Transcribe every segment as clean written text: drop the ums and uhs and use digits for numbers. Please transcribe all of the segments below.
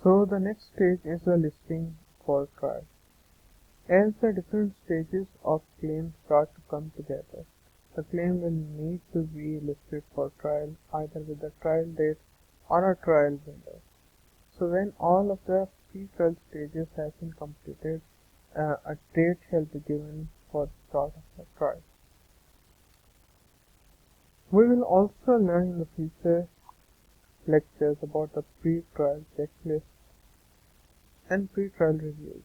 So the next stage is the listing for trial. As the different stages of claim start to come together, the claim will need to be listed for trial either with a trial date or a trial window. So when all of the pre-trial stages have been completed, a date shall be given for the start of the trial. We will also learn in the future lectures about the pre-trial checklist and pre-trial reviews.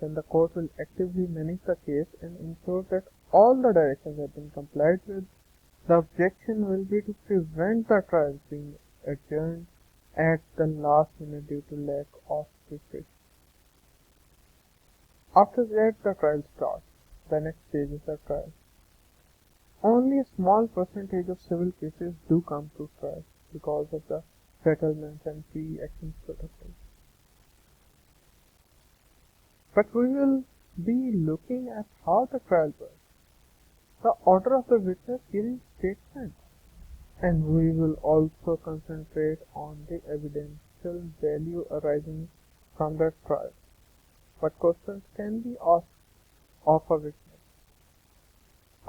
Then the court will actively manage the case and ensure that all the directions have been complied with. The objection will be to prevent the trial being adjourned at the last minute due to lack of preparation. After that, the trial starts. The next stage is the trial. Only a small percentage of civil cases do come to trial because of the settlements and pre-action protocols. But we will be looking at how the trial works, the order of the witness giving statements, and we will also concentrate on the evidential value arising from the trial. What questions can be asked of a witness?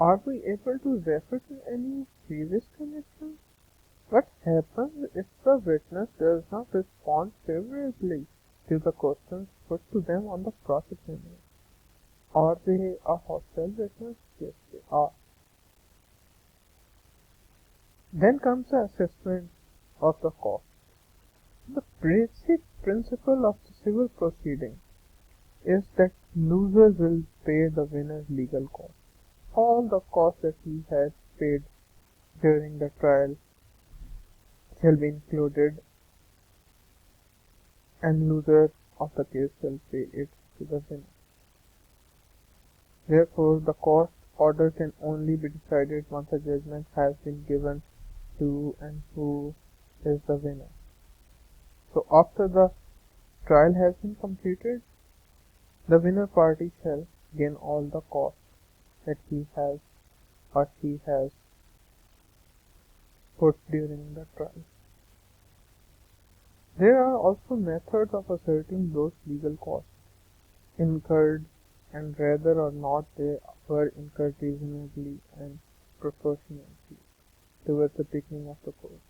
Are we able to refer to any previous connections? What happens if the witness does not respond favorably to the questions put to them on the cross-examination? Are they a hostile witness? Yes, they are. Then comes the assessment of the cost. The basic principle of the civil proceeding is that loser will pay the winner's legal costs. All the costs that he has paid during the trial shall be included, and loser of the case shall pay it to the winner. Therefore, the cost order can only be decided once a judgment has been given to and who is the winner. So after the trial has been completed, the winner party shall gain all the costs that he has or she has put during the trial. There are also methods of asserting those legal costs incurred and whether or not they were incurred reasonably and proportionately towards the beginning of the course.